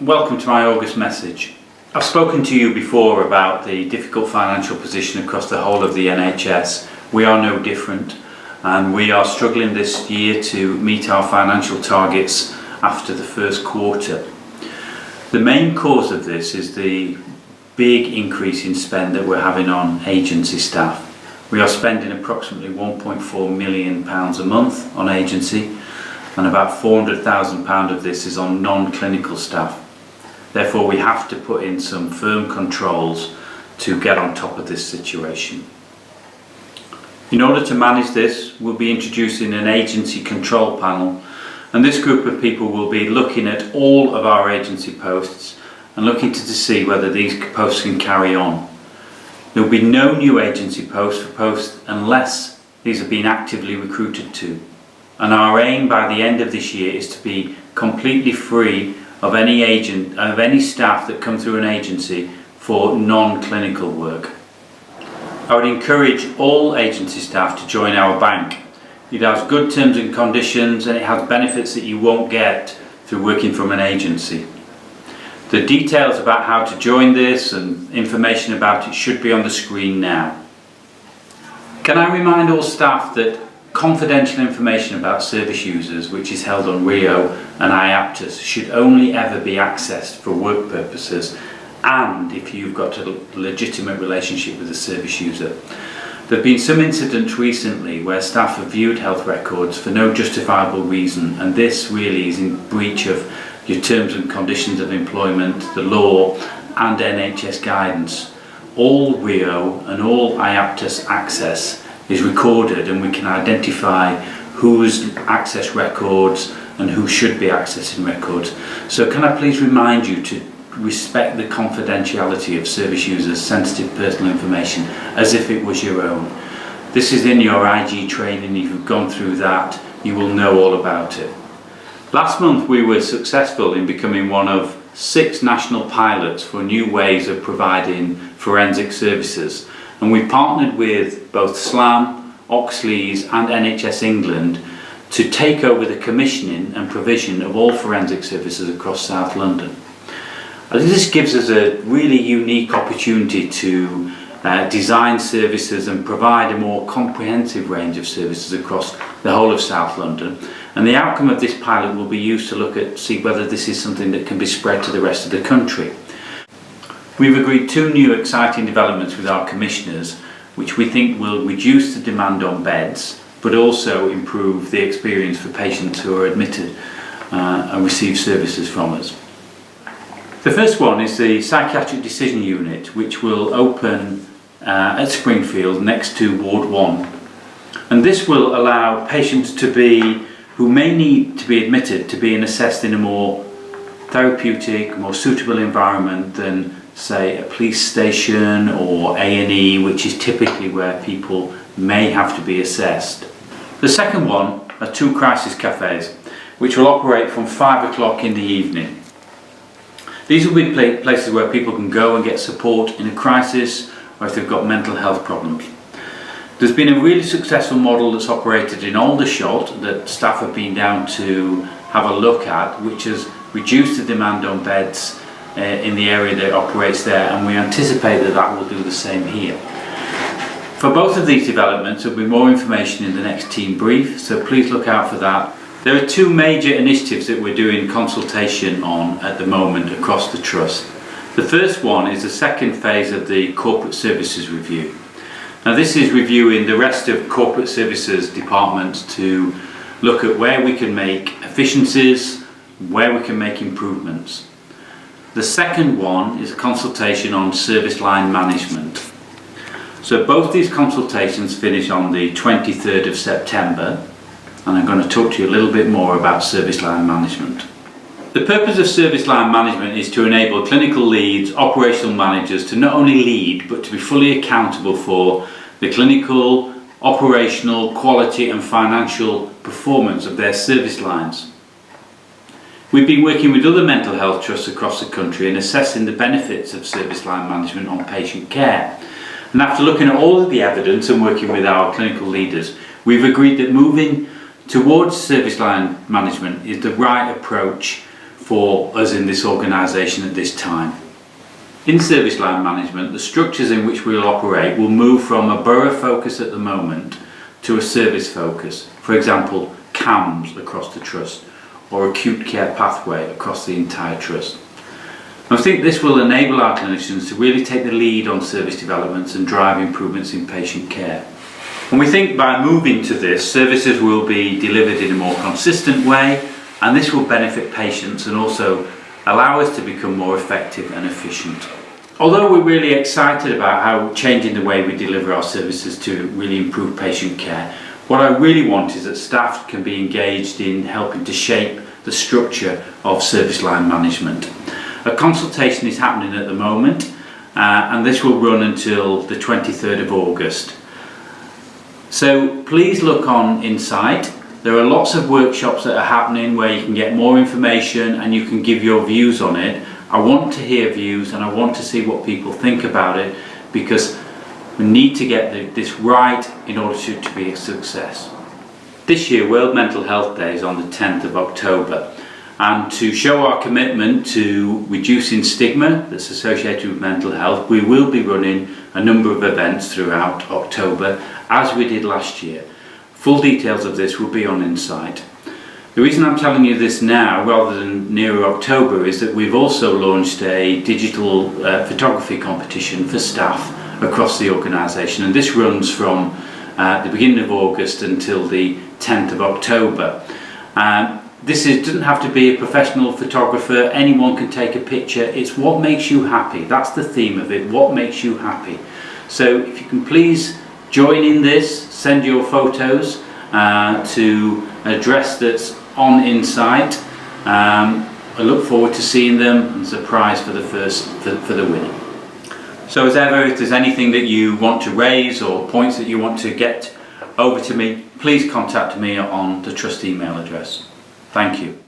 welcome to my August message. I've spoken to you before about the difficult financial position across the whole of the NHS. We are no different, and we are struggling this year to meet our financial targets after the first quarter. The main cause of this is the big increase in spend that we're having on agency staff. We are spending approximately £1.4 million a month on agency, and about £400,000 of this is on non-clinical staff. Therefore, we have to put in some firm controls to get on top of this situation. In order to manage this, we'll be introducing an agency control panel, and this group of people will be looking at all of our agency posts and looking to see whether these posts can carry on. There will be no new agency posts unless these have been actively recruited to. And our aim by the end of this year is to be completely free of any staff that come through an agency for non-clinical work. I would encourage all agency staff to join our bank. It has good terms and conditions, and it has benefits that you won't get through working from an agency. The details about how to join this and information about it should be on the screen now. Can I remind all staff that confidential information about service users, which is held on RIO and IAPTUS, should only ever be accessed for work purposes and if you've got a legitimate relationship with the service user. There have been some incidents recently where staff have viewed health records for no justifiable reason, and this really is in breach of your terms and conditions of employment, the law and NHS guidance. All RIO and all IAPTUS access is recorded, and we can identify who's accessed records and who should be accessing records. So can I please remind you to respect the confidentiality of service users' sensitive personal information as if it was your own. This is in your IG training. If you've gone through that, you will know all about it. Last month we were successful in becoming one of 6 national pilots for new ways of providing forensic services, and we partnered with both SLAM, Oxley's and NHS England to take over the commissioning and provision of all forensic services across South London. I think this gives us a really unique opportunity to design services and provide a more comprehensive range of services across the whole of South London. And the outcome of this pilot will be used to see whether this is something that can be spread to the rest of the country. We've agreed 2 new exciting developments with our commissioners, which we think will reduce the demand on beds, but also improve the experience for patients who are admitted and receive services from us. The first one is the Psychiatric Decision Unit, which will open at Springfield next to Ward 1. And this will allow patients who may need to be admitted to be assessed in a more therapeutic, more suitable environment than, say, a police station or A&E, which is typically where people may have to be assessed. The second one are 2 crisis cafes, which will operate from 5 o'clock in the evening. These will be places where people can go and get support in a crisis or if they've got mental health problems. There's been a really successful model that's operated in Aldershot that staff have been down to have a look at, which has reduced the demand on beds in the area that operates there, and we anticipate that that will do the same here. For both of these developments there will be more information in the next team brief, so please look out for that. There are 2 major initiatives that we're doing consultation on at the moment across the Trust. The first one is the second phase of the Corporate Services Review. Now this is reviewing the rest of Corporate Services departments to look at where we can make efficiencies, where we can make improvements. The second one is a consultation on service line management. So both these consultations finish on the 23rd of September, and I'm going to talk to you a little bit more about service line management. The purpose of service line management is to enable clinical leads, operational managers to not only lead but to be fully accountable for the clinical, operational, quality and financial performance of their service lines. We've been working with other mental health trusts across the country and assessing the benefits of service line management on patient care. And after looking at all of the evidence and working with our clinical leaders, we've agreed that moving towards service line management is the right approach for us in this organisation at this time. In service line management, the structures in which we will operate will move from a borough focus at the moment to a service focus. For example, CAMS across the trust or acute care pathway across the entire trust. I think this will enable our clinicians to really take the lead on service developments and drive improvements in patient care. And we think by moving to this, services will be delivered in a more consistent way, and this will benefit patients and also allow us to become more effective and efficient. Although we're really excited about how changing the way we deliver our services to really improve patient care, what I really want is that staff can be engaged in helping to shape the structure of service line management. A consultation is happening at the moment, and this will run until the 23rd of August. So please look on Insight. There are lots of workshops that are happening where you can get more information and you can give your views on it. I want to hear views and I want to see what people think about it, because we need to get this right in order to be a success. This year, World Mental Health Day is on the 10th of October. And to show our commitment to reducing stigma that's associated with mental health, we will be running a number of events throughout October, as we did last year. Full details of this will be on Insight. The reason I'm telling you this now, rather than nearer October, is that we've also launched a digital photography competition for staff across the organisation, and this runs from the beginning of August until the 10th of October. This doesn't have to be a professional photographer, anyone can take a picture. It's what makes you happy. That's the theme of it, what makes you happy. So if you can please join in this, send your photos to an address that's on Insight. I look forward to seeing them, and as a prize for the winner. So as ever, if there's anything that you want to raise or points that you want to get over to me, please contact me on the trust email address. Thank you.